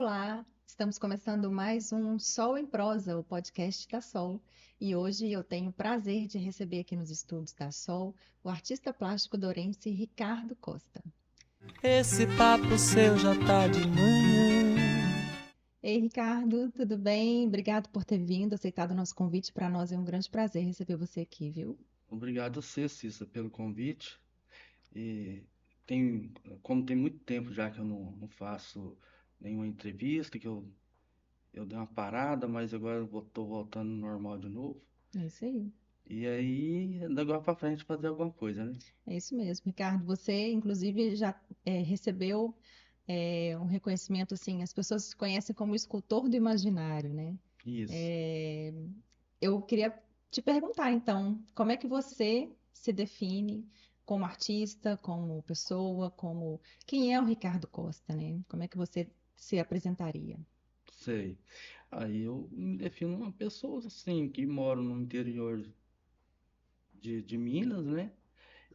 Olá, estamos começando mais um Sol em Prosa, o podcast da Sol. E hoje eu tenho o prazer de receber aqui nos estúdios da Sol o artista plástico dourense Ricardo Costa. Esse papo seu já tá de manhã. Ei, Ricardo, tudo bem? Obrigado por ter vindo, aceitado o nosso convite. Para nós é um grande prazer receber você aqui, viu? Obrigado a você, Cissa, pelo convite. E tem, como tem muito tempo já que eu não faço nenhuma entrevista, eu dei uma parada, mas agora eu tô voltando ao normal de novo. É isso aí. E aí, da agora pra frente, fazer alguma coisa, né? É isso mesmo, Ricardo. Você, inclusive, já recebeu um reconhecimento assim. As pessoas te conhecem como escultor do imaginário, né? Isso. É, Eu queria te perguntar, então, como é que você se define como artista, como pessoa, como quem é o Ricardo Costa, né? Como é que você se apresentaria? Sei. Aí eu me defino uma pessoa, assim, que mora no interior de Minas, né?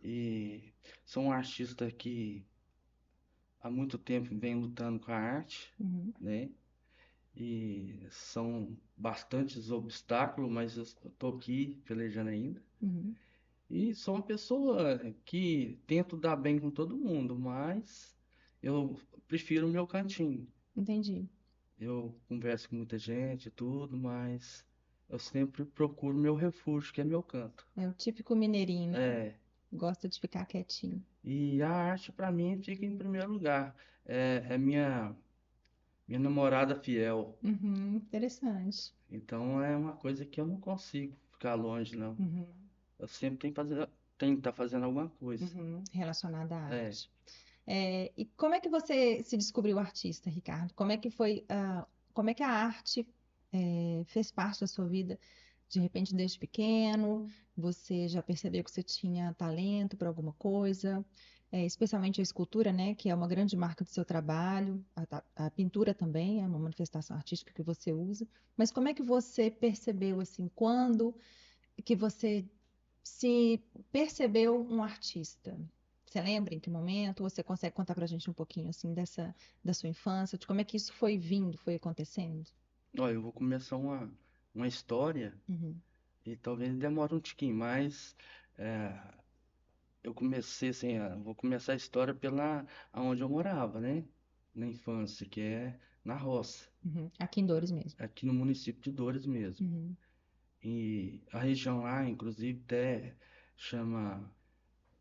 E sou um artista que há muito tempo vem lutando com a arte, Uhum, né? E são bastantes obstáculos, mas eu estou aqui pelejando ainda. uhum, E sou uma pessoa que tento dar bem com todo mundo, mas eu prefiro o meu cantinho. entendi. Eu converso com muita gente e tudo, mas eu sempre procuro meu refúgio, que é meu canto. É o típico mineirinho, né? É, Gosta de ficar quietinho. e a arte para mim fica em primeiro lugar. É minha namorada fiel. Uhum, interessante. Então é uma coisa que eu não consigo ficar longe, não. Uhum, Eu sempre tenho que estar fazendo alguma coisa. uhum, relacionada à É, arte. E como é que você se descobriu artista, Ricardo? Como é que foi, como é que a arte, fez parte da sua vida? De repente, desde pequeno, você já percebeu que você tinha talento para alguma coisa, especialmente a escultura, né, que é uma grande marca do seu trabalho, a pintura também é uma manifestação artística que você usa. Mas como é que você percebeu, assim, quando que você se percebeu um artista? Você lembra em que momento? Ou você consegue contar pra gente um pouquinho assim da sua infância, de como é que isso foi vindo, foi acontecendo? olha, eu vou começar uma história Uhum, e talvez demore um tiquinho, mas é, eu comecei assim, vou começar a história pela aonde eu morava, né? Na infância, que é na roça, uhum. Aqui em Dores mesmo. aqui no município de Dores mesmo. Uhum. E a região lá, inclusive, até chama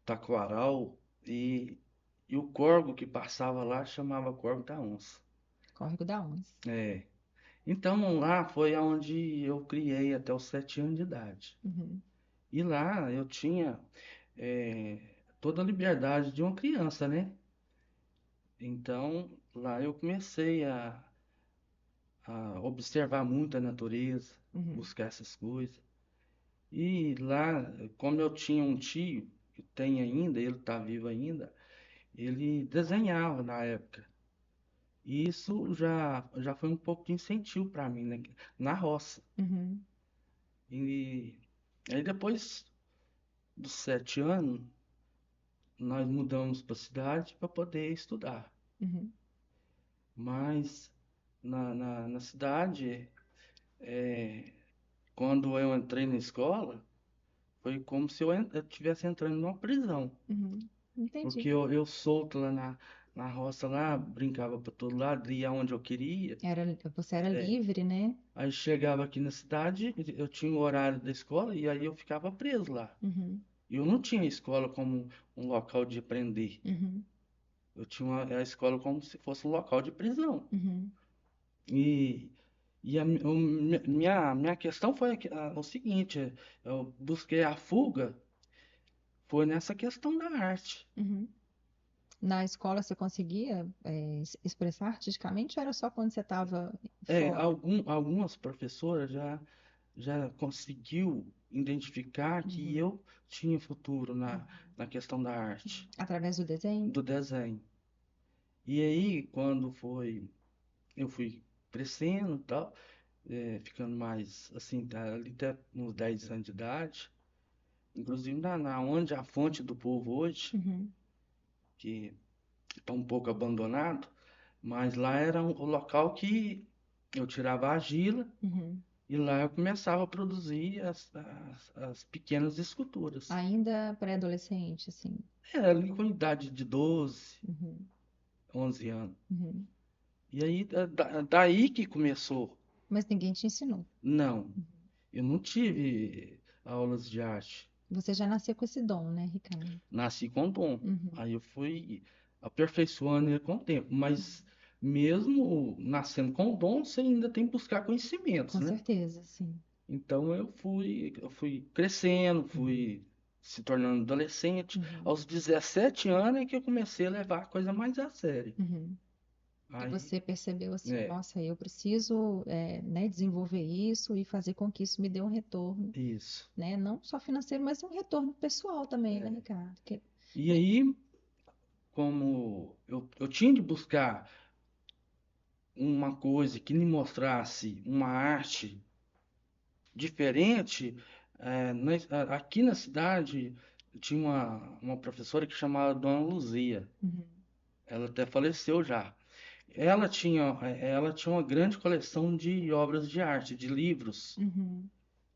Taquaral e o córrego que passava lá chamava Córrego da Onça. Córrego da Onça. É. Então lá foi onde eu criei até os 7 anos de idade. Uhum, E lá eu tinha eh, toda a liberdade de uma criança, né? Então lá eu comecei a observar muito a natureza, uhum, buscar essas coisas. E lá, como eu tinha um tio, que tem ainda, ele está vivo ainda, ele desenhava na época. E isso já foi um pouco de incentivo para mim, né? Na roça. uhum, E aí depois dos 7 anos, nós mudamos para a cidade para poder estudar. uhum. Mas na cidade, é, quando eu entrei na escola, foi como se eu estivesse entrando numa prisão. Uhum. Porque Entendi. eu solto lá na roça, lá, brincava para todo lado, ia onde eu queria. Você era É. livre, né? Aí chegava aqui na cidade, eu tinha o horário da escola e aí eu ficava preso lá. Uhum, E eu não tinha a escola como um local de aprender. uhum, Eu tinha a escola como se fosse um local de prisão. uhum, E, minha questão foi o seguinte, eu busquei a fuga, foi nessa questão da arte. uhum. Na escola você conseguia, expressar artisticamente ou era só quando você estava fora? Algumas professoras já conseguiu identificar que Uhum, eu tinha futuro uhum. na questão da arte, Através do desenho? do desenho. E aí, quando eu fui crescendo e tal, ficando mais, assim, ali até uns 10 anos de idade, inclusive na onde a fonte do povo hoje, Uhum, que está um pouco abandonado, Mas lá era o local que eu tirava a argila Uhum. e lá eu começava a produzir as pequenas esculturas. Ainda pré-adolescente, assim. Era ali com idade de 12, Uhum. 11 anos. Uhum. E aí, daí que começou. Mas ninguém te ensinou. Não, eu não tive aulas de arte. Você já nasceu com esse dom, né, Ricardo? Nasci com dom. Uhum. Aí eu fui aperfeiçoando ele com o tempo. Mas mesmo nascendo com dom, você ainda tem que buscar conhecimentos, Com né? certeza, sim. Então eu fui crescendo, fui se tornando adolescente. Uhum. Aos 17 anos é que eu comecei a levar a coisa mais a sério. Uhum. E Aí, você percebeu assim, é, nossa, eu preciso, né, desenvolver isso e fazer com que isso me dê um retorno, isso. né? Não só financeiro, mas um retorno pessoal também, né, Ricardo? E aí, como eu tinha de buscar uma coisa que me mostrasse uma arte diferente, aqui na cidade tinha uma professora que chamava Dona Luzia. Uhum. Ela até faleceu já. Ela tinha uma grande coleção de obras de arte, de livros. Uhum.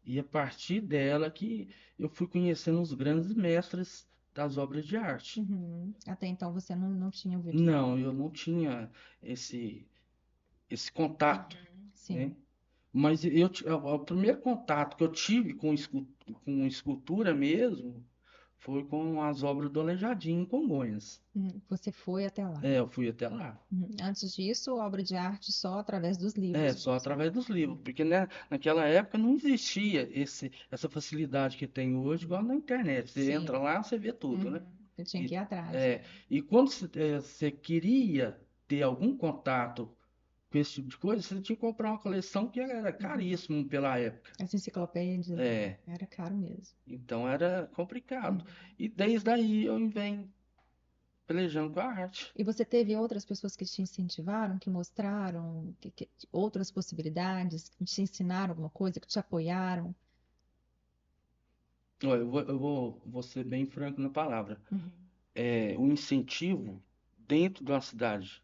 E a partir dela que eu fui conhecendo os grandes mestres das obras de arte. Uhum. Até então você não tinha ouvido falar. Não, eu não tinha esse contato, Uhum. né? Sim. Mas o primeiro contato que eu tive com escultura mesmo foi com as obras do Aleijadinho em Congonhas. Uhum. Você foi até lá. É, eu fui até lá. Uhum. Antes disso, obra de arte só através dos É, livros só mesmo. através dos livros, porque né, naquela época não existia essa facilidade que tem hoje, igual na internet. Você entra Sim. lá, você vê tudo, né? Uhum. Eu tinha que E, ir atrás, né? e quando você queria ter algum contato com esse tipo de coisa, você tinha que comprar uma coleção que era Uhum. caríssimo pela época. As enciclopédias, né? É, Era caro mesmo. então era complicado. Uhum. E desde aí eu venho pelejando com a arte. E você teve outras pessoas que te incentivaram, que mostraram outras possibilidades, que te ensinaram alguma coisa, que te apoiaram? Olha, eu vou ser bem franco na palavra. Uhum. O incentivo dentro de uma cidade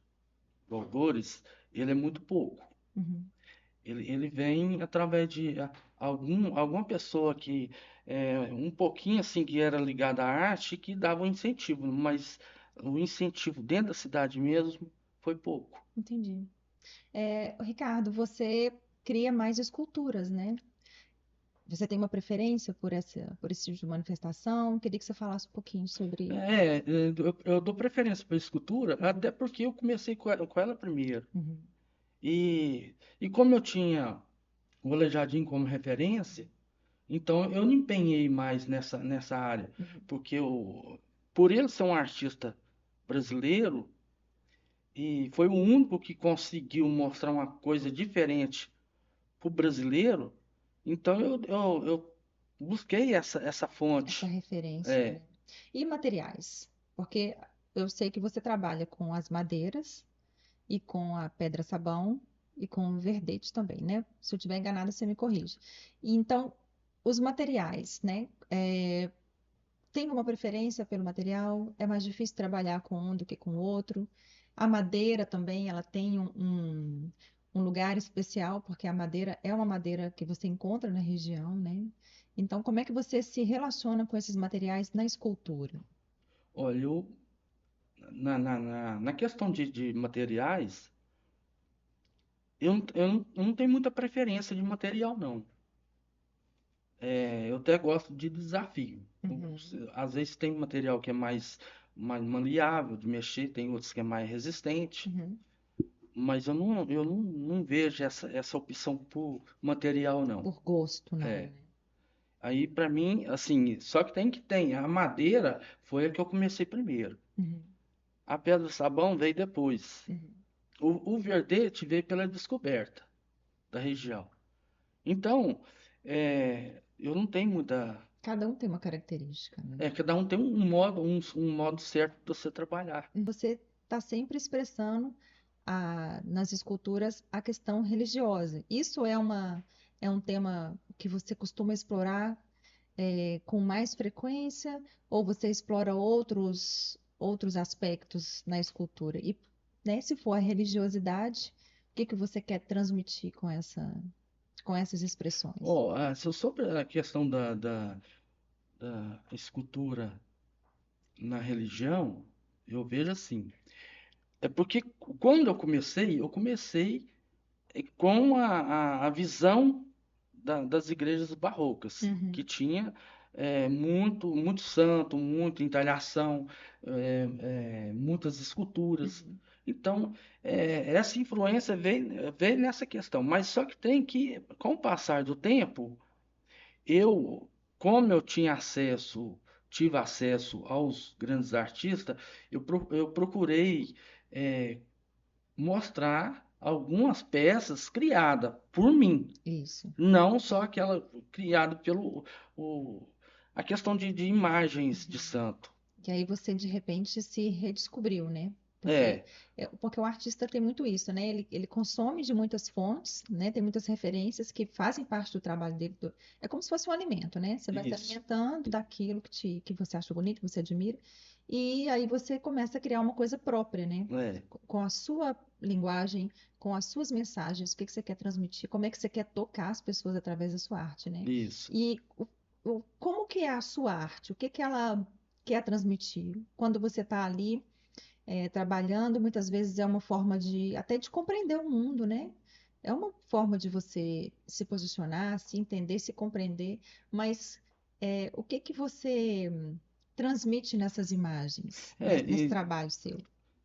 valores, ele é muito pouco. Uhum. Ele vem através de alguma pessoa que um pouquinho assim que era ligada à arte que dava um incentivo, mas o incentivo dentro da cidade mesmo foi pouco. Entendi. Ricardo, você cria mais esculturas, né? Você tem uma preferência por esse tipo de manifestação? Queria que você falasse um pouquinho sobre. Eu dou preferência para escultura, até porque eu comecei com ela primeiro. Uhum. E como eu tinha o Aleijadinho como referência, então eu me empenhei mais nessa área, Uhum. porque por ele ser um artista brasileiro, e foi o único que conseguiu mostrar uma coisa diferente para o brasileiro, então eu busquei essa Essa fonte. referência, É, né? E materiais? Porque eu sei que você trabalha com as madeiras e com a pedra-sabão e com o verdete também, né? Se eu estiver enganada, você me corrige. E então, os materiais, né? Tem uma preferência pelo material? É mais difícil trabalhar com um do que com o outro? A madeira também, ela tem um lugar especial, porque a madeira é uma madeira que você encontra na região, né? Então, como é que você se relaciona com esses materiais na escultura? olha, na questão de materiais, eu não tenho muita preferência de material, não. Eu até gosto de desafio. Uhum. Às vezes tem material que é mais maleável de mexer, tem outros que é mais resistente, Uhum. mas eu não vejo essa opção por material, não. Por gosto, não, É. né? Aí, para mim, assim, só que tem. A madeira foi a que eu comecei primeiro. Uhum. A pedra-sabão veio depois. Uhum. O verdete veio pela descoberta da região. Então, eu não tenho muita. Cada um tem uma característica, né? Cada um tem um modo certo de você trabalhar. Você está sempre expressando nas esculturas a questão religiosa. Isso é um tema que você costuma explorar com mais frequência ou você explora outros aspectos na escultura? E né? Se for a religiosidade, o que que você quer transmitir com essas expressões? Sobre a questão da escultura na religião, eu vejo assim. É porque quando eu comecei com a visão das igrejas barrocas, Uhum, que tinha muito santo, muita entalhação, muitas esculturas. uhum, Então, essa influência veio nessa questão. Mas só que tem que, com o passar do tempo, eu, como eu tive acesso aos grandes artistas, eu procurei eh, mostrar algumas peças criadas por mim, isso. não só aquela criada o, a questão de imagens de Uhum. santo. Que aí você de repente se redescobriu, né? Porque, É, porque o artista tem muito isso, né? Ele consome de muitas fontes, né? Tem muitas referências que fazem parte do trabalho dele. É como se fosse um alimento, né? Você vai se isso. alimentando daquilo que você acha bonito, que você admira, e aí você começa a criar uma coisa própria, né? É, Com a sua linguagem, com as suas mensagens, o que que você quer transmitir, como é que você quer tocar as pessoas através da sua arte, né? isso. E como que é a sua arte? O que que ela quer transmitir? Quando você está ali trabalhando, muitas vezes é uma forma de até de compreender o mundo, né? É uma forma de você se posicionar, se entender, se compreender, mas o que que você transmite nessas imagens, nesse E, trabalho seu?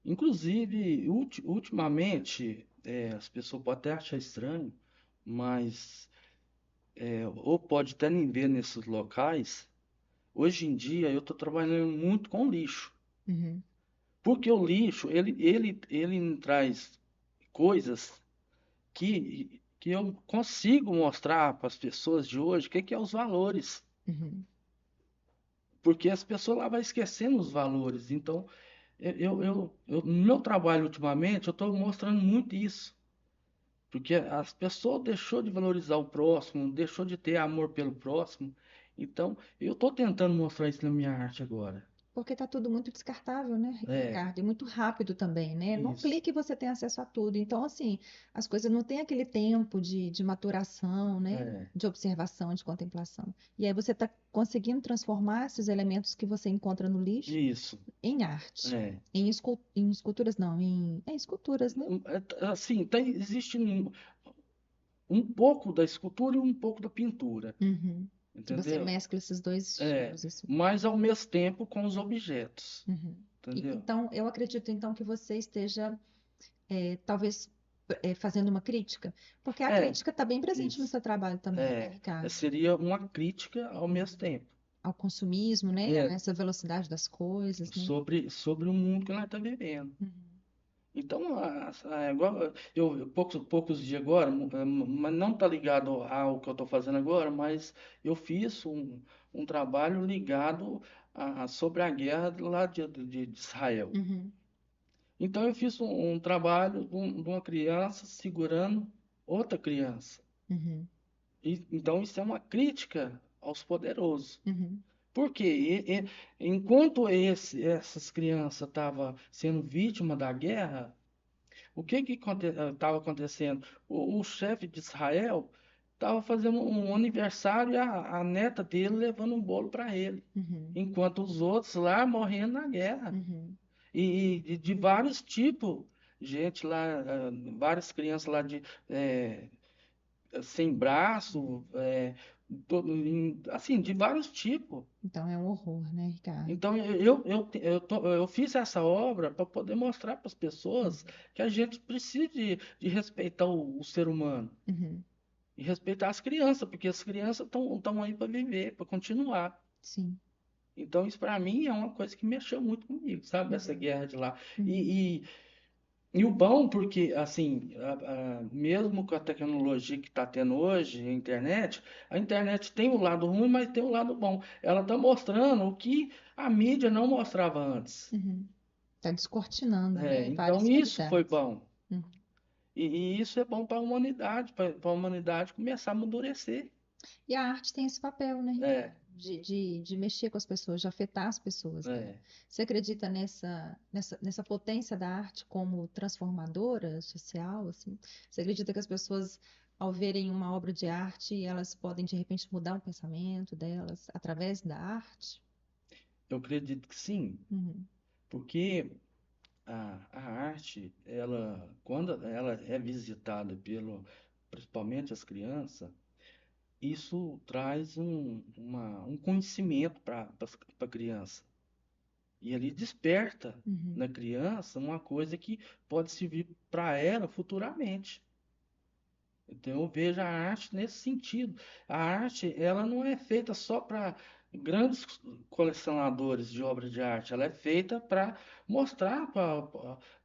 inclusive, ultimamente, as pessoas podem até achar estranho, mas, ou pode até nem ver nesses locais, hoje em dia eu estou trabalhando muito com lixo. Uhum, Porque o lixo, ele traz coisas que eu consigo mostrar para as pessoas de hoje o que é os valores. uhum, Porque as pessoas lá vão esquecendo os valores. Então, no meu trabalho ultimamente, eu estou mostrando muito isso. Porque as pessoas deixou de valorizar o próximo, deixou de ter amor pelo próximo. Então, eu estou tentando mostrar isso na minha arte agora. porque está tudo muito descartável, né, É, Ricardo? E muito rápido também, né? Num isso. clique você tem acesso a tudo. Então, assim, as coisas não têm aquele tempo de maturação, né? É, De observação, de contemplação. E aí você está conseguindo transformar esses elementos que você encontra no lixo isso. em arte. É. Em esculturas, não, em esculturas, né? Assim, existe um pouco da escultura e um pouco da pintura, Uhum. Que você entendeu? mescla esses dois É, estilos, assim. mas ao mesmo tempo com os objetos, Uhum. entendeu? Então, eu acredito então que você esteja talvez fazendo uma crítica, porque a É, crítica está bem presente no isso. seu trabalho também, né, Ricardo? Seria uma crítica ao mesmo tempo. Ao consumismo, né? A É, essa velocidade das coisas, né? sobre o mundo que nós estamos vivendo. Uhum. Então, igual poucos dias agora, mas não está ligado ao que eu estou fazendo agora, mas eu fiz um trabalho ligado sobre a guerra lá de Israel. Uhum. Então eu fiz um trabalho de uma criança segurando outra criança. Uhum. Então isso é uma crítica aos poderosos. Uhum. Porque enquanto essas crianças estavam sendo vítimas da guerra, o que estava acontecendo? O chefe de Israel estava fazendo um aniversário e a neta dele levando um bolo para ele, Uhum. enquanto os outros lá morrendo na guerra. Uhum. E de vários tipos. Gente lá, várias crianças lá sem braço, assim, de vários tipos. Então é um horror, né, Ricardo? Então eu fiz essa obra para poder mostrar para as pessoas Uhum. que a gente precisa de respeitar o ser humano Uhum. e respeitar as crianças, porque as crianças estão aí para viver, para continuar. Sim. Então, isso para mim é uma coisa que mexeu muito comigo, sabe? Essa Uhum. guerra de lá. Uhum. E o bom, porque, assim, mesmo com a tecnologia que está tendo hoje, a internet tem o lado ruim, mas tem o lado bom. Ela está mostrando o que a mídia não mostrava antes. Uhum. Tá descortinando, né, Então, várias isso foi realidades. bom. Uhum. E isso é bom para a humanidade começar a amadurecer. E a arte tem esse papel, né, É, Ricardo? de mexer com as pessoas, de afetar as pessoas, né? É. Você acredita nessa potência da arte como transformadora social, assim? Você acredita que as pessoas, ao verem uma obra de arte, elas podem, de repente, mudar o pensamento delas através da arte? Eu acredito que sim, Uhum, porque a arte, quando ela é visitada principalmente as crianças, isso traz um conhecimento para a criança. E ele desperta uhum. na criança uma coisa que pode servir para ela futuramente. Então eu vejo a arte nesse sentido. A arte, ela não é feita só para grandes colecionadores de obras de arte, ela é feita para mostrar para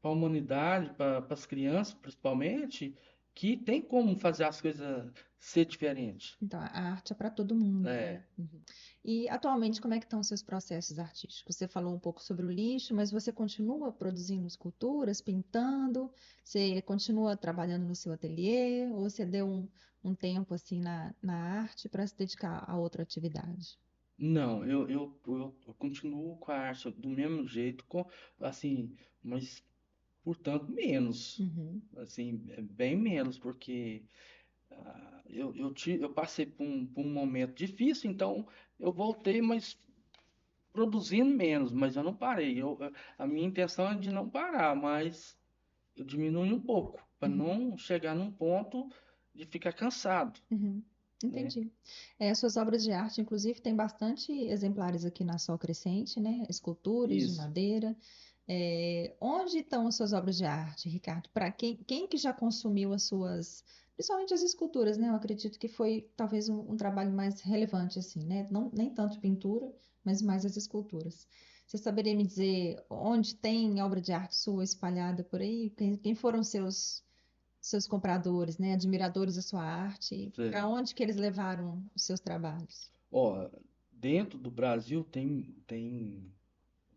a humanidade, para as crianças principalmente, que tem como fazer as coisas ser diferente. Então, a arte é para todo mundo, né? É, Uhum. E atualmente, como é que estão os seus processos artísticos? Você falou um pouco sobre o lixo, mas você continua produzindo esculturas, pintando? Você continua trabalhando no seu ateliê? Ou você deu um tempo assim na arte para se dedicar a outra atividade? não, eu continuo com a arte do mesmo jeito, assim, mas portanto menos, Uhum, assim, bem menos, porque eu passei por um momento difícil, então eu voltei, mas produzindo menos, mas eu não parei. A minha intenção é de não parar, mas eu diminui um pouco, para uhum, não chegar num ponto de ficar cansado, uhum. né? Entendi. Suas obras de arte, inclusive, tem bastante exemplares aqui na Sol Crescente, né? Esculturas de Isso. madeira. Onde estão as suas obras de arte, Ricardo? Para quem que já consumiu as suas, principalmente as esculturas, né? Eu acredito que foi talvez um trabalho mais relevante, assim, né? Não, nem tanto pintura, mas mais as esculturas. Você saberia me dizer onde tem obra de arte sua espalhada por aí? Quem foram seus compradores, né? Admiradores da sua arte? Para Sei. onde que eles levaram os seus trabalhos? Ó, dentro do Brasil tem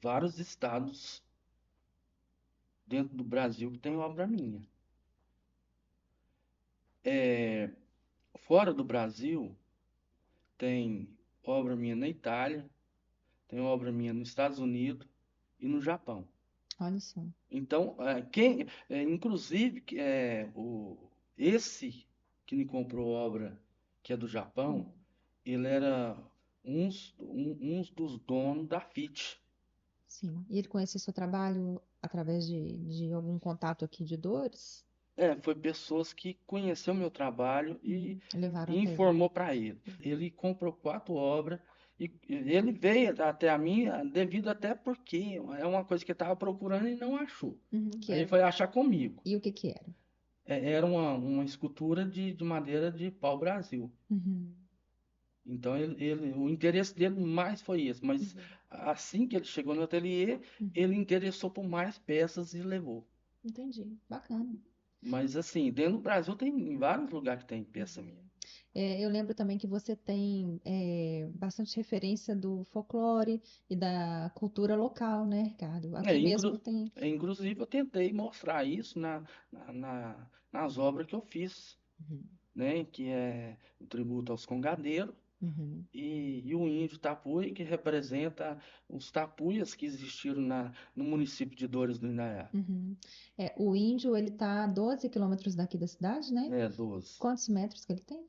vários estados dentro do Brasil que tem obra minha. É, fora do Brasil, tem obra minha na Itália, tem obra minha nos Estados Unidos e no Japão. Olha só. Então, inclusive, esse que me comprou obra que é do Japão, ele era uns dos donos da FIT. Sim. E ele conheceu seu trabalho através de algum contato aqui de dores? Foi pessoas que conheceu meu trabalho Uhum. Levaram e até ele. informou para ele. Ele comprou 4 obras e ele veio até a mim devido até porque é uma coisa que ele estava procurando e não achou. Uhum. Que Aí ele era. foi achar comigo. E o que que era? Era uma escultura de madeira de pau-brasil. Uhum. Então o interesse dele mais foi esse. Mas Uhum. assim que ele chegou no ateliê, Uhum. ele interessou por mais peças e levou. Entendi. Bacana. Mas assim, dentro do Brasil tem em vários lugares que tem peça minha. Uhum. Eu lembro também que você tem bastante referência do folclore e da cultura local, né, Ricardo? É, Aqui mesmo inclu, tem. inclusive eu tentei mostrar isso nas obras que eu fiz, Uhum. né? Que é o tributo aos congadeiros Uhum. e o índio tapuia, que representa os tapuias que existiram no município de Dores do Indaiá. Uhum. O índio, ele tá a 12 quilômetros daqui da cidade, né? 12. Quantos metros que ele tem?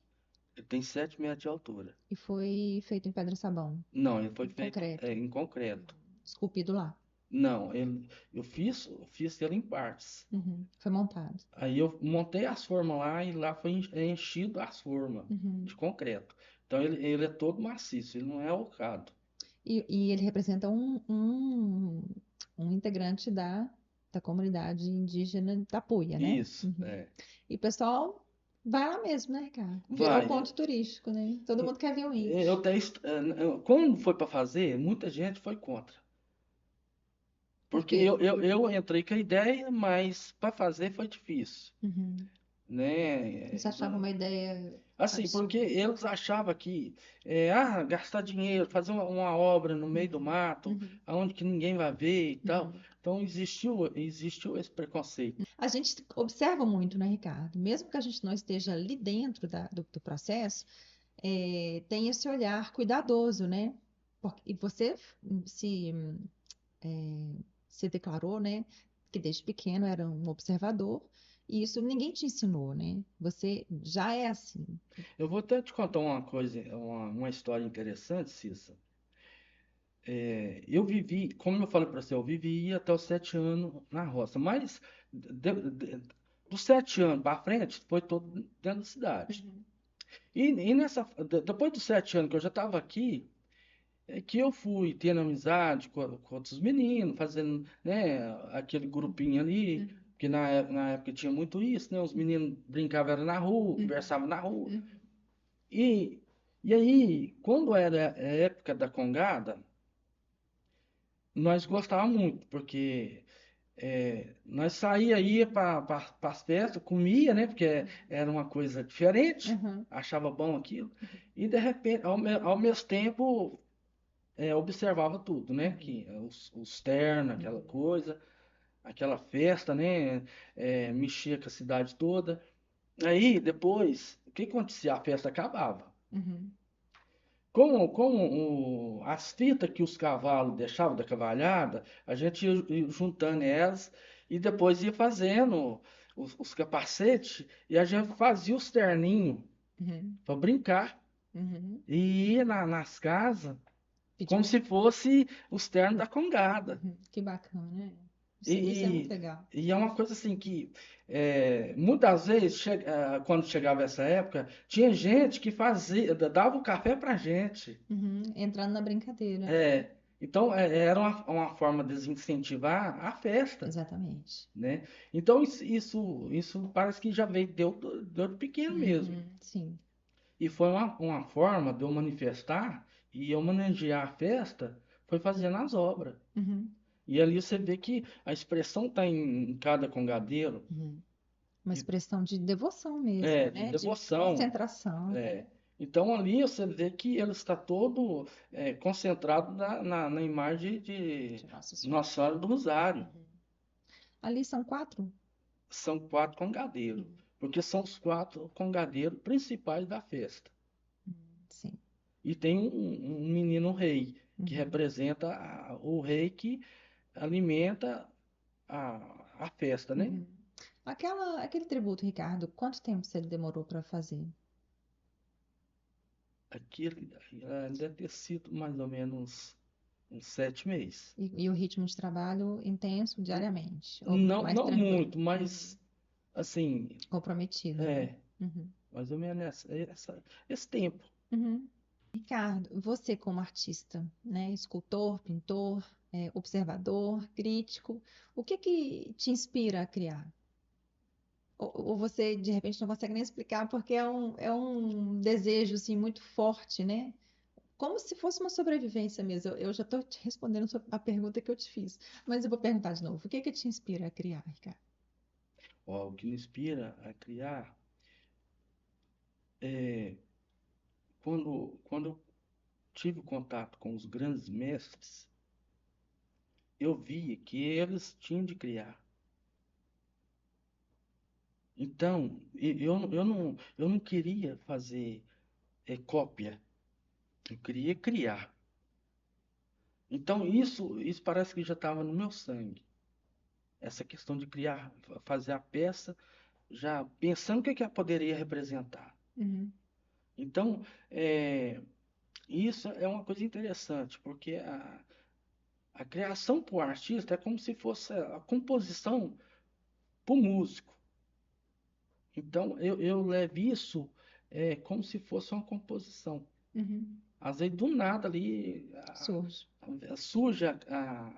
Ele tem 7 metros de altura. E foi feito em pedra-sabão, Não, ele foi em feito concreto, em concreto. esculpido lá. Não, eu fiz ele em partes. Uhum. Foi montado. Aí eu montei as formas lá e lá foi enchido as formas Uhum. de concreto. Então ele é todo maciço, ele não é ocado. E ele representa um integrante da comunidade indígena Tapuia, né? Isso, Uhum. E o pessoal vai lá mesmo, né, Ricardo? Virou vai. ponto turístico, né? Todo mundo quer ver o Eu índio. até, quando foi para fazer, muita gente foi contra. Por Porque quê? eu entrei com a ideia, mas para fazer foi difícil, Uhum. né? Eles achavam uma ideia Assim, porque absurda. eles achavam que gastar dinheiro, fazer uma obra no meio do Uhum. mato, Uhum. onde que ninguém vai ver e tal. Uhum. Então existiu esse preconceito. A gente observa muito, né, Ricardo? Mesmo que a gente não esteja ali dentro do processo, tem esse olhar cuidadoso, né? E você se, é, se declarou, né, que desde pequeno era um observador, e isso ninguém te ensinou, né? Você já é assim. Eu vou até te contar uma coisa, uma história interessante, Cissa. Eu vivi, como eu falei para você, eu vivi até os 7 anos na roça, mas dos 7 anos para frente foi todo dentro da cidade. Uhum. Depois dos 7 anos que eu já estava aqui, é que eu fui tendo amizade com outros meninos, fazendo, né, aquele grupinho ali, Uhum. que na época tinha muito isso, né? Os meninos brincavam era na rua, Uhum. conversavam na rua. Uhum. E, e aí, quando era a época da congada, nós gostávamos muito, porque nós saía, ia para as festas, comia, né? Porque era uma coisa diferente, Uhum. achava bom aquilo. E de repente, ao mesmo tempo, observava tudo, né? Que os ternos, aquela coisa, aquela festa, né? Mexia com a cidade toda. Aí, depois, o que acontecia? A festa acabava. Uhum. Como as fitas que os cavalos deixavam da cavalhada, a gente ia juntando elas e depois ia fazendo os capacetes e a gente fazia os terninhos Uhum. para brincar. Uhum. E ia nas casas Pediu. como se fosse os ternos da congada. Uhum. Que bacana, né? Isso é muito E, legal. e é uma coisa assim que muitas vezes, quando chegava essa época, tinha gente que fazia, dava o café pra gente. Uhum. Entrando na brincadeira. Então, era uma forma de desincentivar a festa, Exatamente. né? Então, isso parece que já veio de pequeno mesmo. Uhum. Sim. E foi uma forma de eu manifestar e eu homenagear a festa, foi fazendo as obras. Uhum. E ali você vê que a expressão está em cada congadeiro, Uhum. Uma expressão de devoção mesmo, de né? De devoção. concentração, é. Então ali você vê que ele está todo concentrado na imagem de de Nossa Senhora. Nossa Senhora do Rosário. Uhum. Ali são 4? São 4 congadeiros, Uhum. porque são os 4 congadeiros principais da festa. Sim. E tem um menino rei, que Uhum. representa o rei que alimenta a festa, né? Uhum. Aquele tributo, Ricardo, quanto tempo você demorou para fazer? Aquilo deve ter sido mais ou menos uns 7 meses. E o ritmo de trabalho intenso diariamente, ou Não, mais não tranquilo? muito, Uhum. mas assim, Comprometido, né? é, Uhum. mais ou menos esse tempo. Uhum. Ricardo, você como artista, né, escultor, pintor, observador, crítico, o que que te inspira a criar? Ou você de repente não consegue nem explicar porque é um desejo assim muito forte, né? Como se fosse uma sobrevivência mesmo. Eu já estou te respondendo a pergunta que eu te fiz, mas eu vou perguntar de novo. O que que te inspira a criar, Ricardo? Ó, o que me inspira a criar é quando eu tive contato com os grandes mestres, eu via que eles tinham de criar. Então, eu não queria fazer cópia, eu queria criar. Então, isso parece que já estava no meu sangue. Essa questão de criar, fazer a peça, já pensando o que ela poderia representar. Uhum. Então, isso é uma coisa interessante, porque a criação para o artista é como se fosse a composição para o músico. Então, eu levo isso como se fosse uma composição. Uhum. Às vezes, do nada ali Surge. surge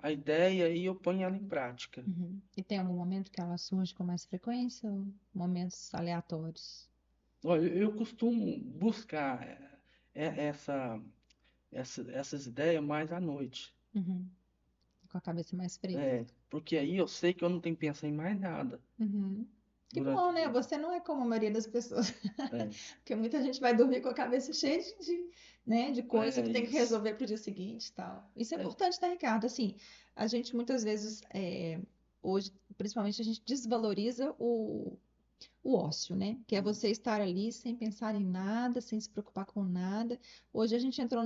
a ideia e eu ponho ela em prática. Uhum. E tem algum momento que ela surge com mais frequência ou momentos aleatórios? Olha, eu costumo buscar essa, essas ideias mais à noite. Uhum. Com a cabeça mais fresca. Porque aí eu sei que eu não tenho que pensar em mais nada Uhum. Que durante bom, o né? dia. Você não é como a maioria das pessoas. É, Porque muita gente vai dormir com a cabeça cheia né, de coisa que tem que isso. resolver para o dia seguinte e tal. Isso é É, importante, né, Ricardo? Assim, a gente muitas vezes, hoje, principalmente, a gente desvaloriza o ócio, né? Que é você estar ali sem pensar em nada, sem se preocupar com nada. Hoje a gente entrou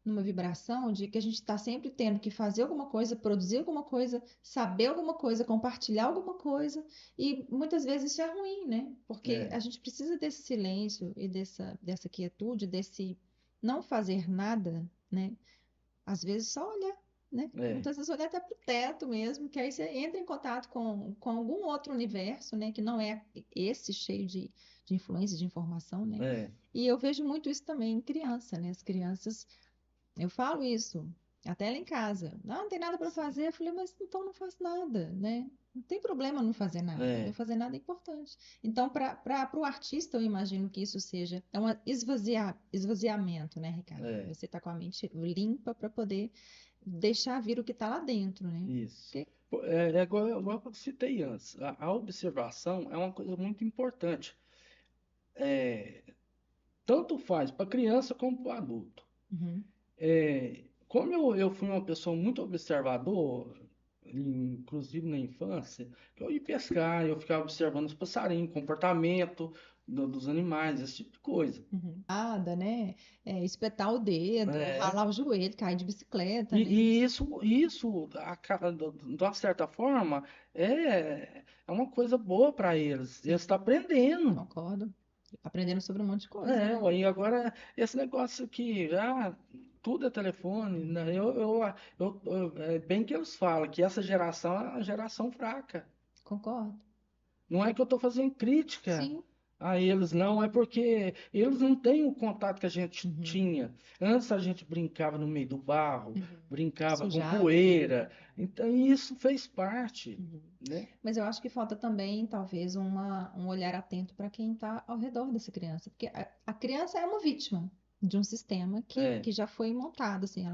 numa vibração de que a gente está sempre tendo que fazer alguma coisa, produzir alguma coisa, saber alguma coisa, compartilhar alguma coisa, e muitas vezes isso é ruim, né? Porque É, a gente precisa desse silêncio e dessa quietude, desse não fazer nada, né? Às vezes só olhar, né? é, Muitas vezes olhar até para o teto mesmo, que aí você entra em contato com algum outro universo, né? Que não é esse cheio de influência, de informação, né? é, E eu vejo muito isso também em criança, né? As crianças, eu falo isso até lá em casa. Não tem nada para fazer. Eu falei, mas então não faz nada, né? Não tem problema não fazer nada. Não é, fazer nada é importante. Então, para o artista, eu imagino que isso seja um esvaziamento, né, Ricardo? é, Você está com a mente limpa para poder deixar vir o que está lá dentro, né? isso. Porque- Pô, é igual eu citei antes, a observação é uma coisa muito importante. É, tanto faz para criança como para adulto. Uhum. Como eu fui uma pessoa muito observador, inclusive na infância, eu ia pescar, eu ficava observando os passarinhos, comportamento dos animais, esse tipo de coisa. Uhum. Nada, né? É, espetar o dedo, É, ralar o joelho, cair de bicicleta, e, né? e isso, de uma certa forma, é uma coisa boa para eles. Eles estão Sim, aprendendo. concordo. Aprendendo sobre um monte de coisa, É, né? ué, e agora esse negócio aqui, tudo é telefone, né? É bem que eles falam que essa geração é uma geração fraca. Concordo. Não é que eu estou fazendo crítica Sim. a eles, não, é porque eles não têm o contato que a gente Uhum. tinha. Antes a gente brincava no meio do barro, Uhum. brincava com Sujava tudo. poeira, então isso fez parte, Uhum. né? Mas eu acho que falta também, talvez, um olhar atento para quem está ao redor dessa criança, porque a criança é uma vítima de um sistema É, que já foi montado, assim,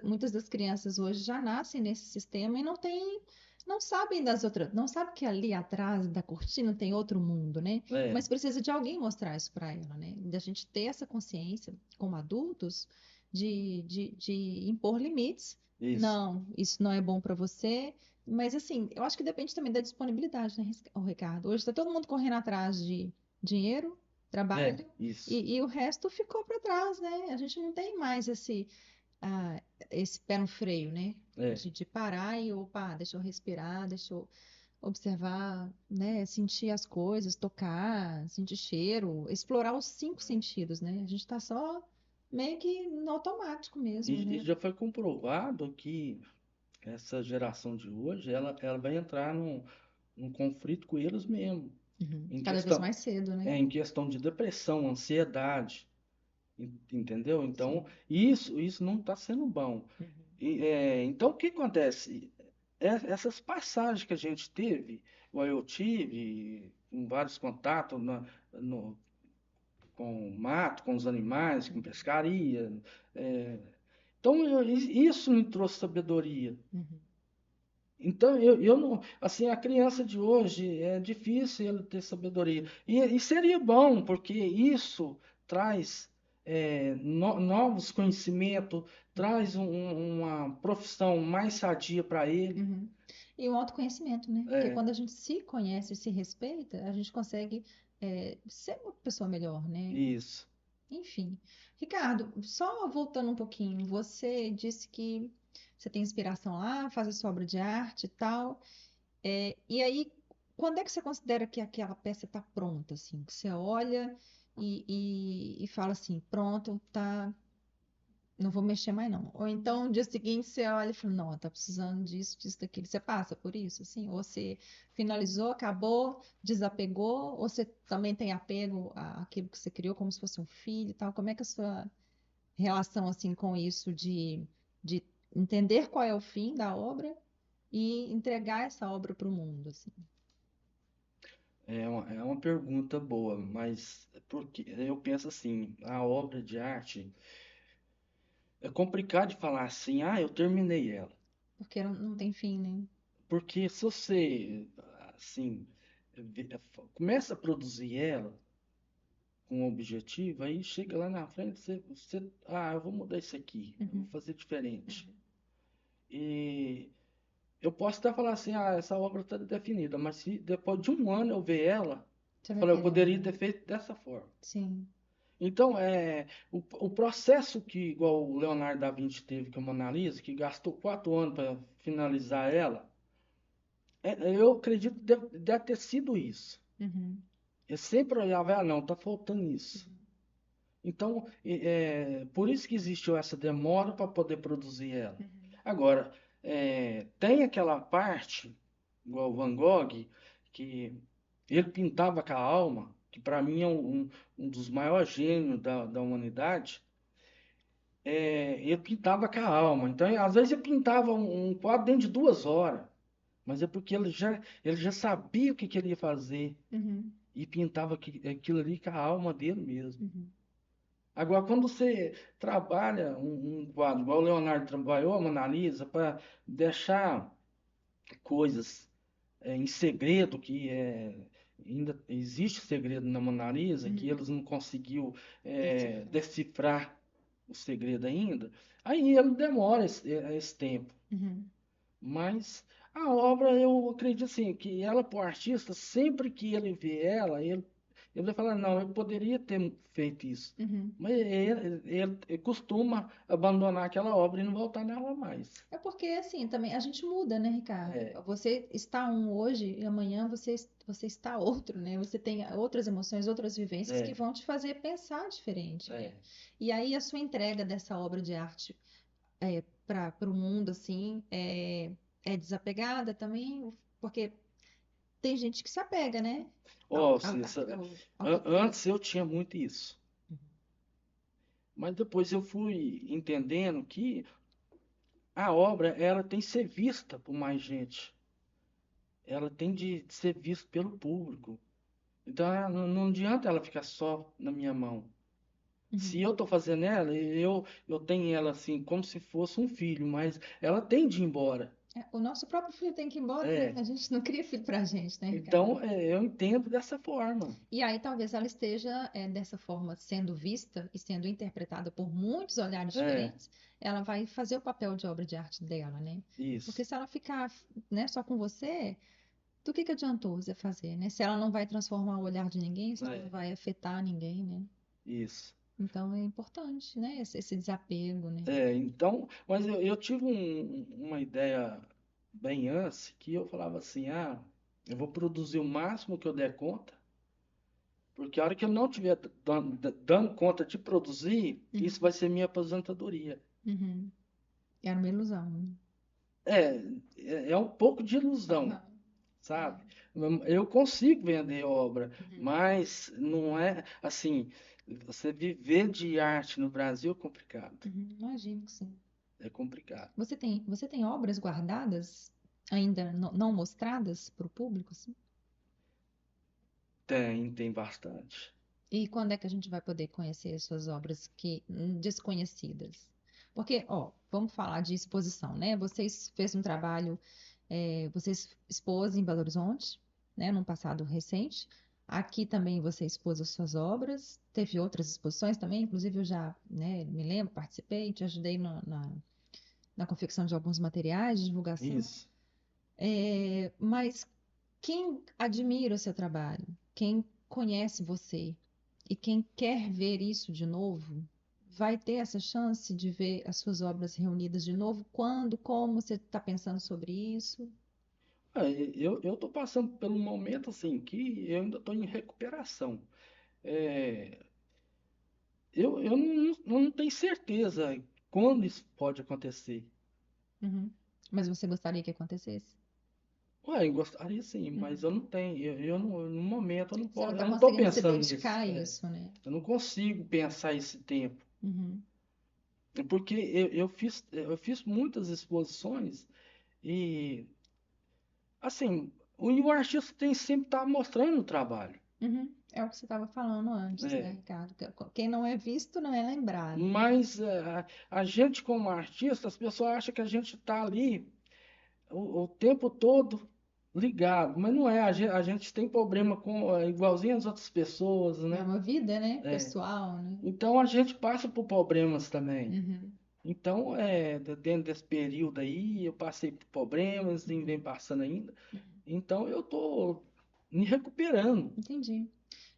muitas das crianças hoje já nascem nesse sistema e não sabem das outras, não sabem que ali atrás da cortina tem outro mundo, né? é, Mas precisa de alguém mostrar isso para ela, né? Da gente ter essa consciência como adultos de impor limites. isso, Não, isso não é bom para você. Mas assim, eu acho que depende também da disponibilidade, né, ô Ricardo? Hoje está todo mundo correndo atrás de dinheiro, trabalho, isso, e o resto ficou para trás, né? A gente não tem mais ah, esse pé no freio, né? é. De parar e, opa, deixa eu respirar, deixa eu observar, né? Sentir as coisas, tocar, sentir cheiro, explorar os cinco sentidos, né? A gente está só meio que no automático mesmo, E né? já foi comprovado que essa geração de hoje, ela vai entrar num conflito com eles mesmo, Uhum. em Cada vez questão, mais cedo, né? em questão de depressão, ansiedade, entendeu? Então, Sim. isso não está sendo bom. Uhum. Então, o que acontece? Essas passagens que a gente teve, ou eu tive, com vários contatos no- com o mato, com os animais, com pescaria, é, então isso me trouxe sabedoria. Uhum. Então, eu não. Assim, a criança de hoje é difícil ele ter sabedoria. E seria bom, porque isso traz novos conhecimentos, traz uma profissão mais sadia para ele. Uhum. E o autoconhecimento, né? Porque É, quando a gente se conhece e se respeita, a gente consegue ser uma pessoa melhor, né? isso. Enfim. Ricardo, só voltando um pouquinho, você disse que você tem inspiração lá, faz a sua obra de arte e tal. E aí, quando é que você considera que aquela peça está pronta, assim? Que você olha e fala assim, pronto, tá. Não vou mexer mais não. Ou então, no dia seguinte, você olha e fala, não, tá precisando disso, disso, daquilo. Você passa por isso, assim? Ou você finalizou, acabou, desapegou, ou você também tem apego àquilo que você criou, como se fosse um filho e tal? Como é que é a sua relação, assim, com isso de entender qual é o fim da obra e entregar essa obra para o mundo, assim? É uma pergunta boa, mas porque eu penso assim, a obra de arte é complicado de falar assim, eu terminei ela. Porque não tem fim, né? Porque se você, assim, começa a produzir ela com um objetivo, aí chega lá na frente, eu vou mudar isso aqui, eu vou Uhum, fazer diferente. uhum, E eu posso até falar assim, ah, essa obra está definida, mas se depois de um ano eu ver ela, Você eu vai falei, eu querer poderia mudar. ter feito dessa forma. Sim. Então, o processo que, igual o Leonardo da Vinci teve com a Mona Lisa, que gastou 4 anos para finalizar ela, eu acredito que deve ter sido isso. Uhum. Eu sempre olhava, ah, não, tá faltando isso. Então, por isso que existiu essa demora para poder produzir ela. Uhum. Agora, tem aquela parte, igual o Van Gogh, que ele pintava com a alma, que para mim é um dos maiores gênios da humanidade. Ele pintava com a alma. Então, às vezes, ele pintava um quadro dentro de 2 horas, mas é porque ele já sabia o que, que ele ia fazer Uhum. e pintava aquilo ali com a alma dele mesmo. Uhum. Agora, quando você trabalha um quadro, igual o Leonardo trabalhou, a Mona Lisa, para deixar coisas em segredo, ainda existe segredo na Mona Lisa, que Uhum. eles não conseguiu Decifrar. decifrar o segredo ainda, aí ele demora esse tempo. Uhum. Mas a obra, eu acredito assim, que ela, para o artista, sempre que ele vê ela, ele vai falar, não, eu poderia ter feito isso. Uhum. Mas ele costuma abandonar aquela obra e não voltar nela mais. É porque, assim, também a gente muda, né, Ricardo? É, Você está um hoje e amanhã você está outro, né? Você tem outras emoções, outras vivências que é, vão te fazer pensar diferente, né? é. E aí a sua entrega dessa obra de arte para o mundo, assim, é desapegada também, porque tem gente que se apega, né? Ó, Ao que foi. antes eu tinha muito isso. Mas depois eu fui entendendo que a obra, ela tem que ser vista por mais gente. Ela tem de ser vista pelo público. Então, não adianta ela ficar só na minha mão. Se Uhum. eu estou fazendo ela, eu tenho ela assim, como se fosse um filho, mas ela tem de ir embora. O nosso próprio filho tem que ir embora, né? É. A gente não cria filho pra gente, né, Ricardo? Então, eu entendo dessa forma. E aí talvez ela esteja dessa forma sendo vista e sendo interpretada por muitos olhares É, diferentes, ela vai fazer o papel de obra de arte dela, né? Porque isso, se ela ficar, né, só com você, do que adiantou você fazer, né? Se ela não vai transformar o olhar de ninguém, se ela não é, vai afetar ninguém, né? isso. Então é importante, né? Esse desapego, né? Então, mas eu tive uma ideia bem antes, que eu falava assim, ah, eu vou produzir o máximo que eu der conta, porque a hora que eu não estiver dando conta de produzir, isso Uhum, vai ser minha aposentadoria. uhum. Era uma ilusão, né? É, é um pouco de ilusão, Aham. sabe? É. Eu consigo vender obra, Uhum, mas não é assim, você viver de arte no Brasil é complicado. uhum. Imagino que sim. É complicado. Você tem obras guardadas, ainda não mostradas para o público, assim? Tem bastante. E quando é que a gente vai poder conhecer as suas obras desconhecidas? Porque, ó, vamos falar de exposição, né? Vocês fez um trabalho, você expôs em Belo Horizonte, né, num passado recente. Aqui também você expôs as suas obras. Teve outras exposições também, inclusive eu já, né, me lembro, participei, te ajudei na confecção de alguns materiais de divulgação. Isso. Mas quem admira o seu trabalho, quem conhece você e quem quer ver isso de novo, vai ter essa chance de ver as suas obras reunidas de novo? Quando, como você está pensando sobre isso? Eu estou passando por um momento assim que eu ainda estou em recuperação. É, eu não tenho certeza quando isso pode acontecer. Uhum. Mas você gostaria que acontecesse? Ué, eu gostaria sim, mas Uhum. eu não tenho. No momento eu não Você não posso, eu está não estou conseguindo se pensando nisso. dedicar a isso, né? Eu não consigo pensar esse tempo. Uhum. Porque eu fiz muitas exposições e, assim, o artista tem sempre que estar mostrando o trabalho. Uhum. É o que você estava falando antes, né, É. Ricardo? Quem não é visto não é lembrado, né? Mas a gente, como artista, as pessoas acham que a gente está ali o tempo todo ligado, mas não é. A gente tem problema igualzinho as outras pessoas, É né? uma vida, né, É. pessoal, né? Então a gente passa por problemas também. Uhum. Então, dentro desse período aí, eu passei por problemas e vem passando ainda. Então, eu tô me recuperando. Entendi.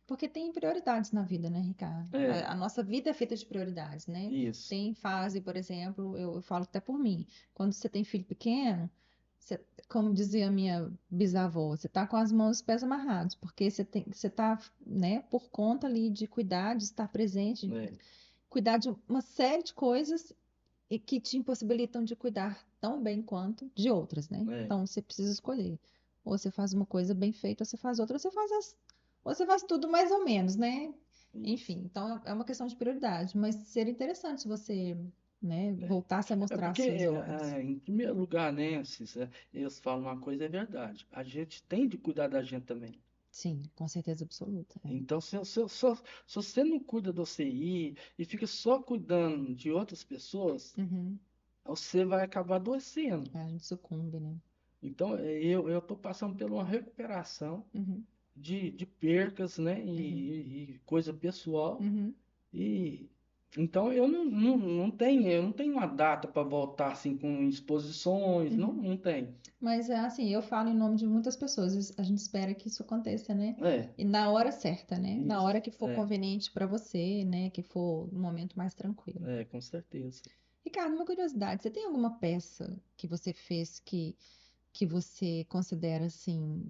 Porque tem prioridades na vida, né, Ricardo? É, A nossa vida é feita de prioridades, né? isso. Tem fase, por exemplo, eu falo até por mim, quando você tem filho pequeno, você- como dizia a minha bisavó, você tá com as mãos e os pés amarrados, porque você tá, né, por conta ali de cuidar, de estar presente, de É, cuidar de uma série de coisas e que te impossibilitam de cuidar tão bem quanto de outras, né? é, Então você precisa escolher. Ou você faz uma coisa bem feita, ou você faz outra, ou você faz tudo mais ou menos, né? isso. Enfim, então é uma questão de prioridade, mas seria interessante se você, né, voltasse a É mostrar porque, seus olhos. em primeiro lugar, né, eles falam uma coisa, é verdade. A gente tem de cuidar da gente também. Sim, com certeza absoluta. É. Então, se você não cuida do CI e fica só cuidando de outras pessoas, Uhum. você vai acabar adoecendo. A gente sucumbe, né? Então, eu estou passando por uma recuperação Uhum. de percas, né, Uhum. e coisa pessoal. Uhum. E então eu não tenho uma data para voltar assim com exposições, não, Uhum. não tem. Mas é assim, eu falo em nome de muitas pessoas. A gente espera que isso aconteça, né? É, E na hora certa, né? Na isso, hora que for é, conveniente para você, né? Que for um momento mais tranquilo. com certeza. Ricardo, uma curiosidade, você tem alguma peça que você fez que você considera assim,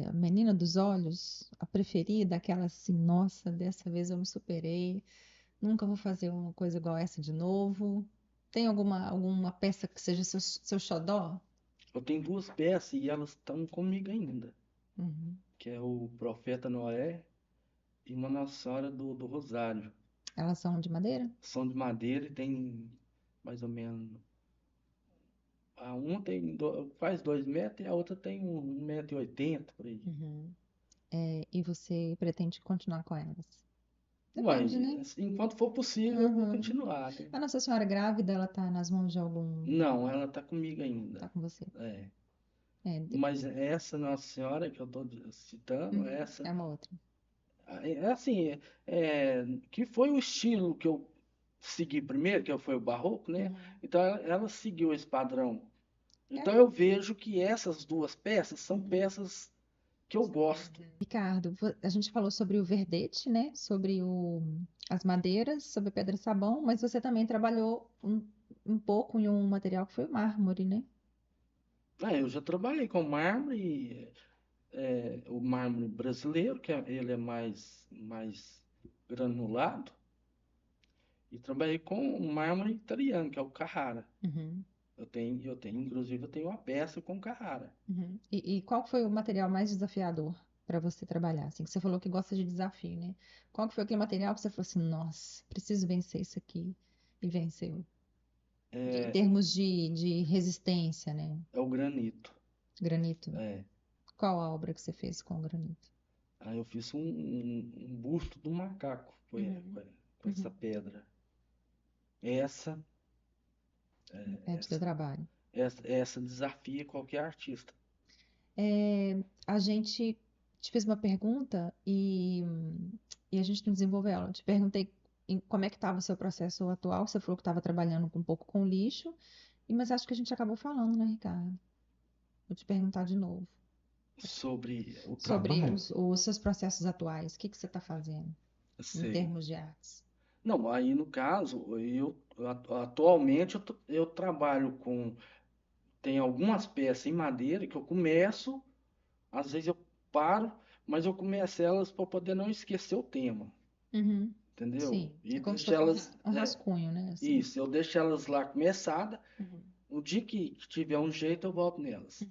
a menina dos olhos, a preferida, aquela assim, nossa, dessa vez eu me superei, nunca vou fazer uma coisa igual essa de novo? Tem alguma peça que seja seu xodó? Eu tenho duas peças e elas estão comigo ainda, Uhum. que é o Profeta Noé e uma Nossa Senhora do Rosário. Elas são de madeira? São de madeira e tem mais ou menos. A uma tem quase 2 metros e a outra tem 1,80 m por aí. Uhum. E você pretende continuar com elas? Depende, Uai, né? assim, enquanto for possível, eu vou Uhum. continuar, né? A Nossa Senhora grávida, ela tá nas mãos de algum. Não, ela tá comigo ainda. Tá com você. É. É, Mas essa Nossa Senhora que eu tô citando, é essa uma outra. é assim, que foi o estilo que eu segui primeiro, que foi o barroco, né? Uhum. Então ela seguiu esse padrão. Então É. eu vejo que essas duas peças são Uhum. peças que eu gosto. Ricardo, a gente falou sobre o verdete, né? Sobre as madeiras, sobre pedra-sabão, mas você também trabalhou um pouco em um material que foi o mármore, né? Eu já trabalhei com mármore, o mármore brasileiro, ele é mais granulado, e trabalhei com o mármore italiano, que é o Carrara. Uhum. Inclusive, eu tenho uma peça com Carrara. Uhum. E qual foi o material mais desafiador para você trabalhar? Assim, que você falou que gosta de desafio, né? Qual que foi aquele material que você falou assim, nossa, preciso vencer isso aqui? E venceu. Em É, termos de resistência, né? é o granito. Granito. É. Qual a obra que você fez com granito? Aí eu fiz um busto do macaco Uhum. com essa Uhum. pedra. Essa, É do seu essa, trabalho. essa desafia qualquer artista. A gente te fez uma pergunta e a gente não desenvolveu ela. Eu te perguntei como é que estava o seu processo atual. Você falou que estava trabalhando um pouco com lixo, mas acho que a gente acabou falando, né, Ricardo? Vou te perguntar de novo Sobre o sobre trabalho, os seus processos atuais. O que que você está fazendo em sei. termos de artes? Não, aí no caso, atualmente eu trabalho com. Tem algumas peças em madeira que eu começo, às vezes eu paro, mas eu começo elas para poder não esquecer o tema, Uhum. entendeu? Sim, E é como se deixo fosse elas. um rascunho, né? Assim. Isso, eu deixo elas lá começada. Uhum. O dia que tiver um jeito, eu volto nelas. Uhum.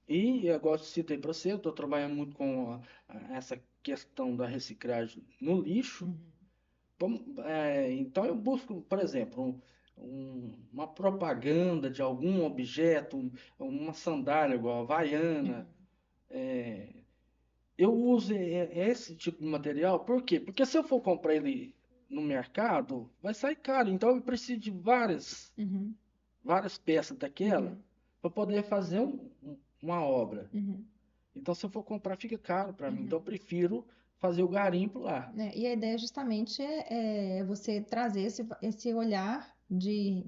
E eu gosto de citar para você, eu estou trabalhando muito com essa questão da reciclagem no lixo. Uhum. Então eu busco, por exemplo, uma propaganda de algum objeto, uma sandália igual a Havaiana. Uhum. é, eu uso esse tipo de material, por quê? Porque se eu for comprar ele no mercado, vai sair caro. Então eu preciso de Uhum. várias peças daquela Uhum. para poder fazer uma obra. Uhum. Então, se eu for comprar, fica caro para mim. Então, eu Uhum. prefiro fazer o garimpo lá. Né? E a ideia justamente é você trazer esse olhar de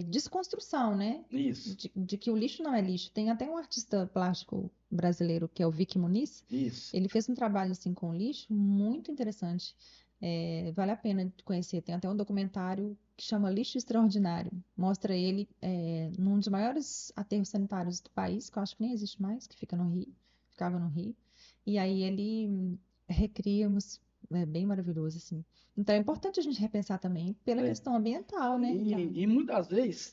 desconstrução, né? Isso, De que o lixo não é lixo. Tem até um artista plástico brasileiro que é o Vicky Muniz. isso. Ele fez um trabalho assim com o lixo muito interessante. Vale a pena conhecer. Tem até um documentário que chama Lixo Extraordinário. Mostra ele num dos maiores aterros sanitários do país, que eu acho que nem existe mais, que fica no Rio, ficava no Rio. E aí ele recria, é bem maravilhoso assim. Então é importante a gente repensar também pela É. questão ambiental, né, Ricardo? E muitas vezes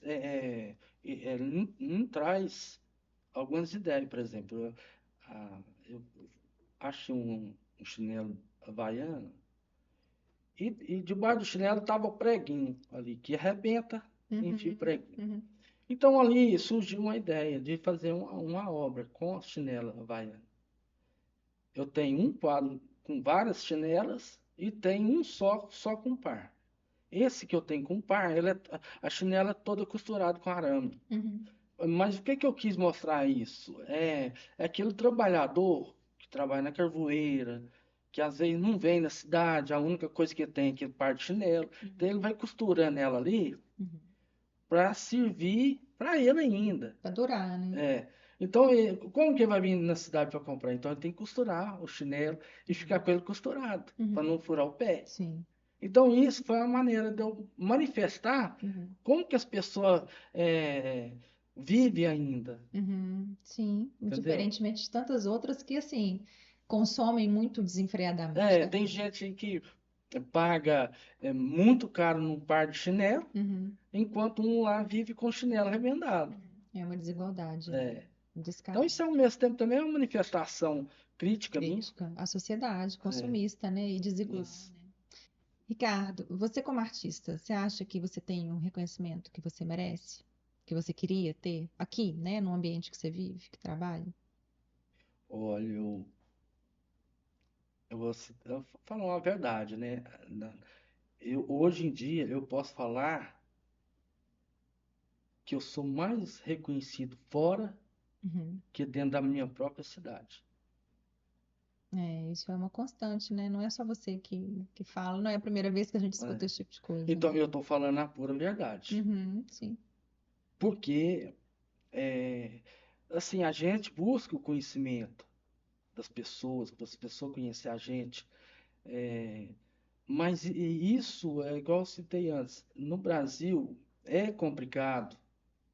não traz algumas ideias, por exemplo, eu achei um chinelo havaiano e debaixo do chinelo estava preguinho ali, que arrebenta, enfim, Uhum, preguinho. uhum, Então ali surgiu uma ideia de fazer uma obra com a chinela havaiana. Eu tenho um quadro com várias chinelas e tenho um só com par. Esse que eu tenho com par, a chinela é toda costurada com arame. uhum, Mas o que que eu quis mostrar isso? É aquele trabalhador que trabalha na carvoeira, que às vezes não vem na cidade, a única coisa que tem é aquele par de chinelo. Então ele vai costurando ela ali uhum. para servir para ele ainda. Para durar, né? É. Então, como que ele vai vir na cidade para comprar? Então ele tem que costurar o chinelo e ficar com ele costurado, para Uhum. não furar o pé. Sim. Então, isso foi a maneira de eu manifestar Uhum. como que as pessoas vivem ainda, Sim. entendeu? Diferentemente de tantas outras que, assim, consomem muito desenfreadamente Tem também. gente que paga muito caro num par de chinelo, Uhum. enquanto um lá vive com chinelo remendado. É uma desigualdade, né? É. Então, Descarada. isso ao mesmo tempo também é uma manifestação crítica minha. Crítica à sociedade É, consumista, né? E desigual, isso. né? Ricardo, você como artista, você acha que você tem um reconhecimento que você merece? Que você queria ter aqui, né? No ambiente que você vive, que trabalha? Olha, eu vou falar uma verdade, né? Hoje em dia, eu posso falar que eu sou mais reconhecido fora Uhum. que dentro da minha própria cidade. Isso é uma constante, né? Não é só você que fala, não é a primeira vez que a gente Né? escuta esse tipo de coisa, Então, né? eu estou falando a pura verdade. Uhum, sim. Porque, é, assim, a gente busca o conhecimento das pessoas, para as pessoas conhecer a gente. é, mas isso é igual eu citei antes. No Brasil, é complicado.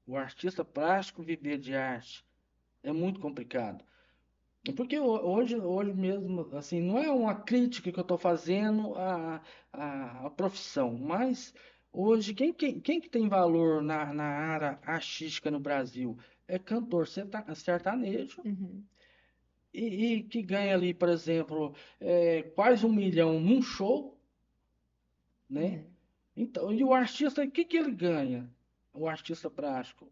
O artista plástico viver de arte é muito complicado. Porque hoje mesmo, assim, não é uma crítica que eu estou fazendo à profissão, mas hoje quem que tem valor na área artística no Brasil? É cantor sertanejo Uhum, e que ganha ali, por exemplo, quase 1 milhão num show, né? uhum, Então, e o artista, o que que ele ganha? O artista plástico.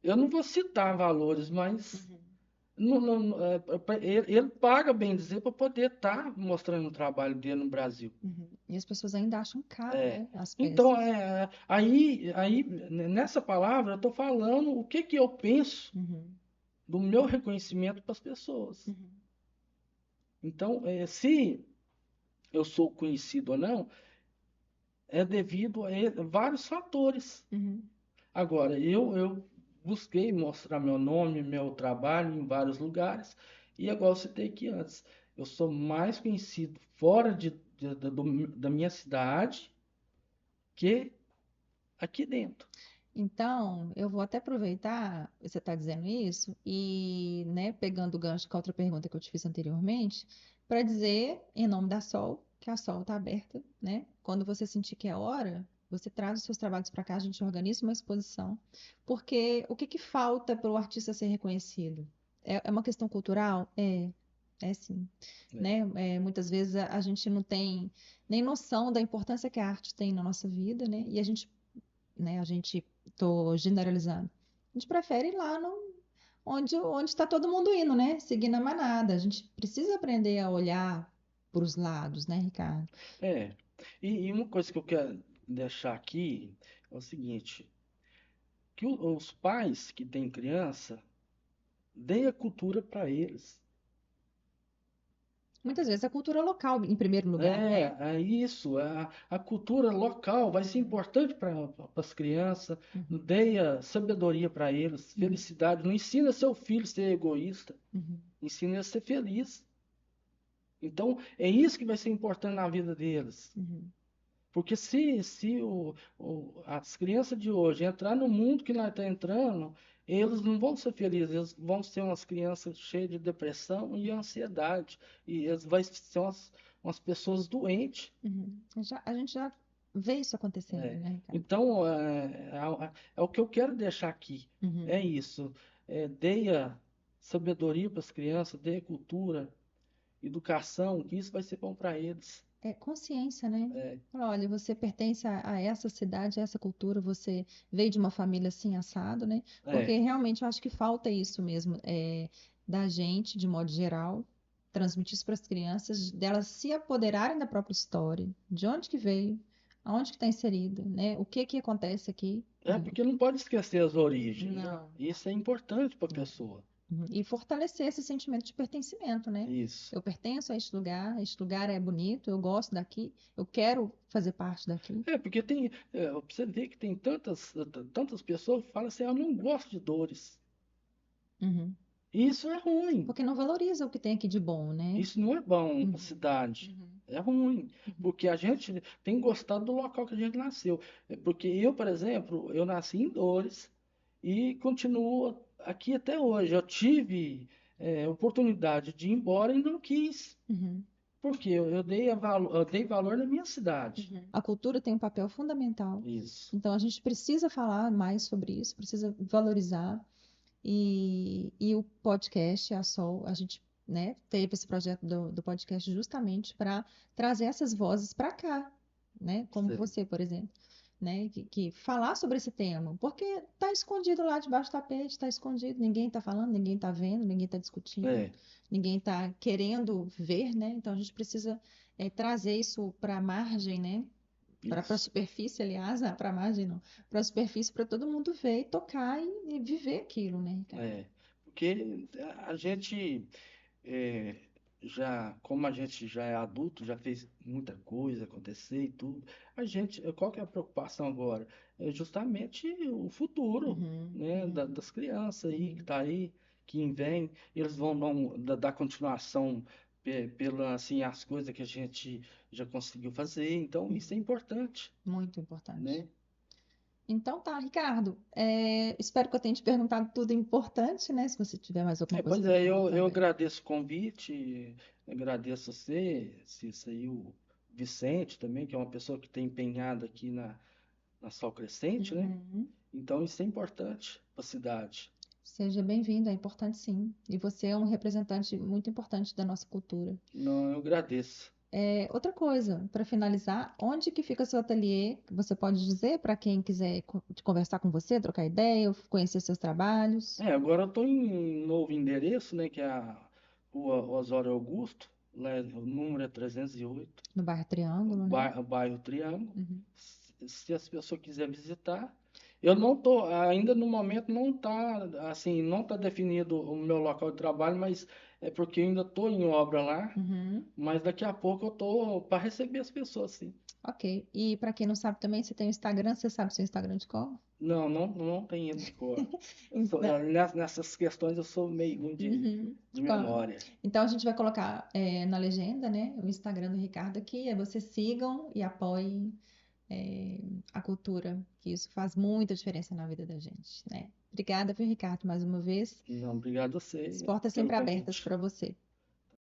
Eu não vou citar valores, mas uhum, ele paga, bem dizer, para poder estar mostrando o trabalho dele no Brasil. uhum. E as pessoas ainda acham caro, É. né? As Então, peças. nessa palavra, eu estou falando o que que eu penso Uhum, do meu reconhecimento para as pessoas. uhum, Então, se eu sou conhecido ou não, é devido a vários fatores. uhum. Agora, eu busquei mostrar meu nome, meu trabalho em vários lugares, e igual eu citei aqui antes, eu sou mais conhecido fora da minha cidade que aqui dentro. Então, eu vou até aproveitar, você está dizendo isso, e, né, pegando o gancho com a outra pergunta que eu te fiz anteriormente, para dizer, em nome da Sol, que a Sol está aberta, né? Quando você sentir que é hora, você traz os seus trabalhos para cá, a gente organiza uma exposição. Porque o que que falta para o artista ser reconhecido? É uma questão cultural? É sim. Né? Né? Muitas vezes a gente não tem nem noção da importância que a arte tem na nossa vida, né? E a gente, né? A gente, tô generalizando. A gente prefere ir lá no, onde está todo mundo indo, né? Seguindo a manada. A gente precisa aprender a olhar para os lados, né, Ricardo? É. E uma coisa que eu quero deixar aqui é o seguinte, que os pais que têm criança, deem a cultura para eles. Muitas vezes a cultura local em primeiro lugar, né? É isso. A cultura local vai ser importante para as crianças. Uhum, Dê a sabedoria para eles, uhum, felicidade. Não ensina seu filho a ser egoísta, uhum, ensina ele a ser feliz. Então, é isso que vai ser importante na vida deles. uhum, Porque se as crianças de hoje entrar no mundo que nós estamos entrando, eles não vão ser felizes, eles vão ser umas crianças cheias de depressão e ansiedade. E eles vão ser umas pessoas doentes. uhum. A gente já vê isso acontecendo, É. né, Ricardo? Então, é o que eu quero deixar aqui. Uhum. É isso. Deia sabedoria para as crianças, deia cultura, educação, que isso vai ser bom para eles. É consciência, né? É, Fala, olha, você pertence a essa cidade, a essa cultura, você veio de uma família assim assado, né? Porque é, realmente eu acho que falta isso mesmo, da gente, de modo geral, transmitir isso para as crianças, delas se apoderarem da própria história, de onde que veio, aonde que está inserido, né? O que que acontece aqui, né? porque não pode esquecer as origens. Não. Isso é importante para a É. pessoa. Uhum. E fortalecer esse sentimento de pertencimento, né? Isso. Eu pertenço a este lugar é bonito, eu gosto daqui, eu quero fazer parte daqui. Porque você vê que tem tantas pessoas que falam assim, eu não gosto de dores. Uhum. Isso é ruim. Porque não valoriza o que tem aqui de bom, né? Isso não é bom para a Uhum. cidade. Uhum. É ruim, Uhum. porque a gente tem gostado do local que a gente nasceu. Porque eu, por exemplo, eu nasci em Dores e continuo aqui até hoje. Eu tive oportunidade de ir embora e não quis, Uhum. porque eu dei valor na minha cidade. Uhum. A cultura tem um papel fundamental. Isso. Então a gente precisa falar mais sobre isso, precisa valorizar. E o podcast, a Sol, a gente, né, teve esse projeto do podcast justamente para trazer essas vozes para cá, né? Como Sei. você, por exemplo, né? Que falar sobre esse tema, porque está escondido lá debaixo do tapete, está escondido, ninguém está falando, ninguém está vendo, ninguém está discutindo, É, ninguém está querendo ver, né? Então a gente precisa trazer isso para a margem, né? Para a isso. superfície, aliás, para a margem não, para a superfície, para todo mundo ver e tocar e viver aquilo, né, Ricardo? Porque a gente é, como a gente já é adulto, já fez muita coisa acontecer e tudo, qual que é a preocupação agora? É justamente o futuro, Uhum, né, uhum, das crianças aí que uhum. tá aí, que vem, eles vão dar continuação pela assim as coisas que a gente já conseguiu fazer, então isso é Uhum. importante, Muito importante. né? Então tá, Ricardo, espero que eu tenha te perguntado tudo importante, né? Se você tiver mais alguma coisa Pois para é, falar eu também. agradeço o convite, agradeço você, isso aí, o Vicente também, que é uma pessoa que tem empenhado aqui na Sol Crescente, né? Uhum. Então isso é importante para a cidade. Seja bem-vindo, é importante sim. E você é um representante muito importante da nossa cultura. Não, eu agradeço. Outra coisa, para finalizar, onde que fica seu ateliê? Você pode dizer para quem quiser conversar com você, trocar ideia, ou conhecer seus trabalhos, Agora eu estou em novo endereço, né? Que é a Rua Osório Augusto, lá, o número é 308, no bairro Triângulo, né? bairro Triângulo. Uhum. Se as pessoas quiserem visitar, eu não tô, ainda no momento não está assim, não está definido o meu local de trabalho, mas é porque eu ainda estou em obra lá, Uhum. mas daqui a pouco eu tô para receber as pessoas, sim. Ok. E para quem não sabe também, você tem o Instagram, você sabe seu Instagram de qual? Não tem ele de cor. Então, Nessas questões eu sou meio ruim uhum. de Qual? memória. Então a gente vai colocar na legenda, né, o Instagram do Ricardo aqui, aí vocês sigam e apoiem a cultura, que isso faz muita diferença na vida da gente, né? Obrigada, viu, Ricardo, mais uma vez. Não, obrigado a As você portas pelo sempre abertas convite. para você.